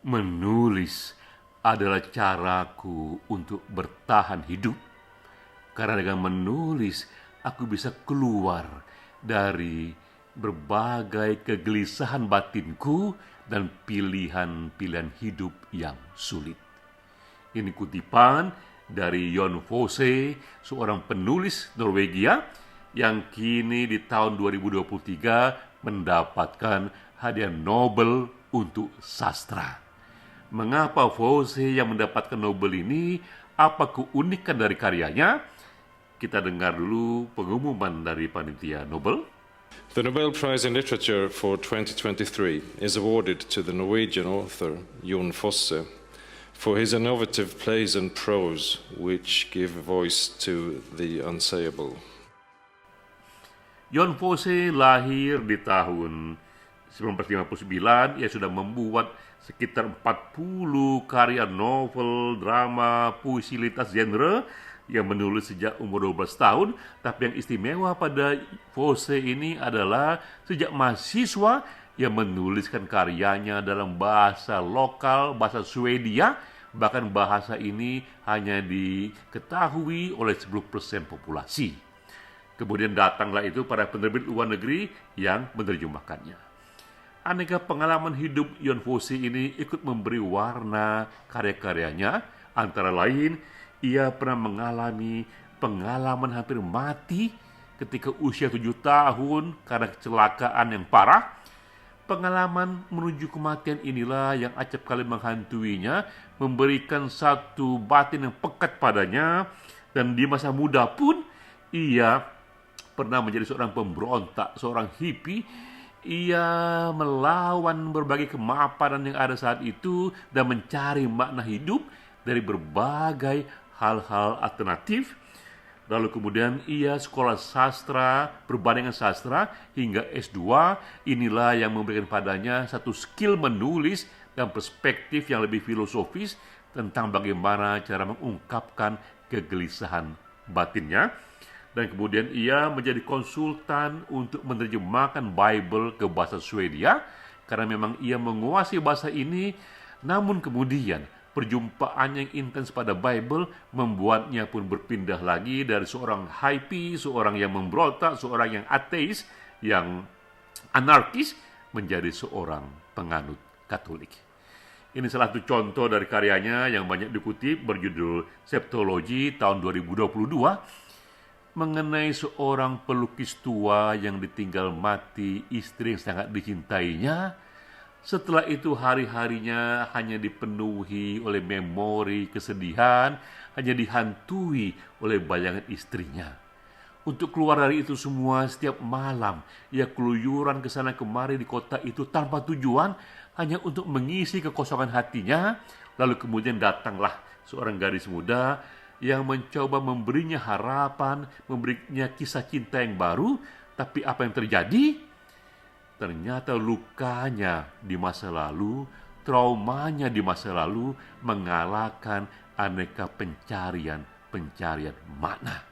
Menulis adalah caraku untuk bertahan hidup. Karena dengan menulis, aku bisa keluar dari berbagai kegelisahan batinku dan pilihan-pilihan hidup yang sulit. Ini kutipan dari Jon Fosse, seorang penulis Norwegia yang kini di tahun 2023 mendapatkan hadiah Nobel untuk sastra. Mengapa Fosse yang mendapatkan Nobel ini? Apa keunikan dari karyanya? Kita dengar dulu pengumuman dari panitia Nobel. The Nobel Prize in Literature for 2023 is awarded to the Norwegian author Jon Fosse for his innovative plays and prose which give voice to the unsayable. Jon Fosse lahir di tahun 1959. Ia sudah membuat sekitar 40 karya novel, drama, puisi lintas genre yang menulis sejak umur 12 tahun. Tapi yang istimewa pada Fosse ini adalah sejak mahasiswa yang menuliskan karyanya dalam bahasa lokal, bahasa Swedia. Bahkan bahasa ini hanya diketahui oleh 10% populasi. Kemudian datanglah itu para penerbit luar negeri yang menerjemahkannya. Aneka pengalaman hidup Jon Fosse ini ikut memberi warna karya-karyanya. Antara lain, ia pernah mengalami pengalaman hampir mati ketika usia 7 tahun karena kecelakaan yang parah. Pengalaman menuju kematian inilah yang acap kali menghantuinya, memberikan satu batin yang pekat padanya. Dan di masa muda pun, ia pernah menjadi seorang pemberontak, seorang hippie. Ia melawan berbagai kemapanan yang ada saat itu dan mencari makna hidup dari berbagai hal-hal alternatif. Lalu kemudian ia sekolah sastra, perbandingan sastra hingga S2. Inilah yang memberikan padanya satu skill menulis dan perspektif yang lebih filosofis tentang bagaimana cara mengungkapkan kegelisahan batinnya. Dan kemudian ia menjadi konsultan untuk menerjemahkan Bible ke bahasa Swedia karena memang ia menguasai bahasa ini. Namun kemudian perjumpaan yang intens pada Bible membuatnya pun berpindah lagi dari seorang hippie, seorang yang memberontak, seorang yang ateis, yang anarkis, menjadi seorang penganut Katolik. Ini salah satu contoh dari karyanya yang banyak dikutip, berjudul Septology tahun 2022, mengenai seorang pelukis tua yang ditinggal mati istri yang sangat dicintainya. Setelah itu hari-harinya hanya dipenuhi oleh memori kesedihan, hanya dihantui oleh bayangan istrinya. Untuk keluar dari itu semua, setiap malam ia keluyuran ke sana kemari di kota itu tanpa tujuan, hanya untuk mengisi kekosongan hatinya. Lalu kemudian datanglah seorang gadis muda yang mencoba memberinya harapan, memberinya kisah cinta yang baru. Tapi apa yang terjadi? Ternyata lukanya di masa lalu, traumanya di masa lalu mengalahkan aneka pencarian makna.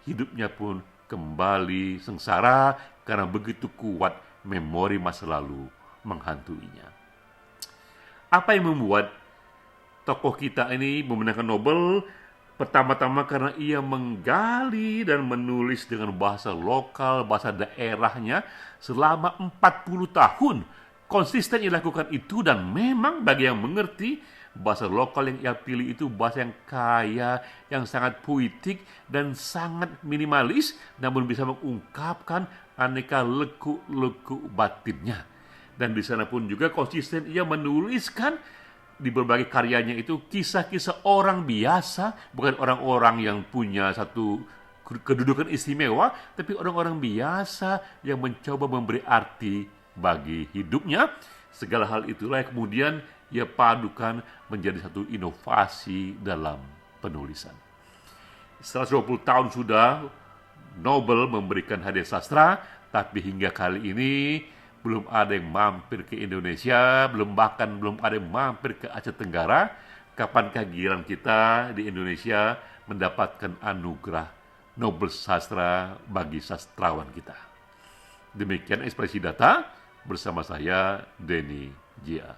Hidupnya pun kembali sengsara karena begitu kuat memori masa lalu menghantuinya. Apa yang membuat tokoh kita ini memenangkan Nobel? Pertama-tama karena ia menggali dan menulis dengan bahasa lokal, bahasa daerahnya selama 40 tahun. Konsisten ia lakukan itu, dan memang bagi yang mengerti, bahasa lokal yang ia pilih itu bahasa yang kaya, yang sangat puitik dan sangat minimalis, namun bisa mengungkapkan aneka lekuk-lekuk batinnya. Dan di sana pun juga konsisten ia menuliskan di berbagai karyanya itu kisah-kisah orang biasa, bukan orang-orang yang punya satu kedudukan istimewa, tapi orang-orang biasa yang mencoba memberi arti bagi hidupnya. Segala hal itulah yang kemudian ia padukan menjadi satu inovasi dalam penulisan. Setelah 20 tahun sudah Nobel memberikan hadiah sastra, tapi hingga kali ini belum ada yang mampir ke Indonesia, belum ada yang mampir ke Aceh Tenggara. Kapankah giliran kita di Indonesia mendapatkan anugerah Nobel Sastra bagi sastrawan kita? Demikian Ekspresi Data bersama saya, Denny Jia.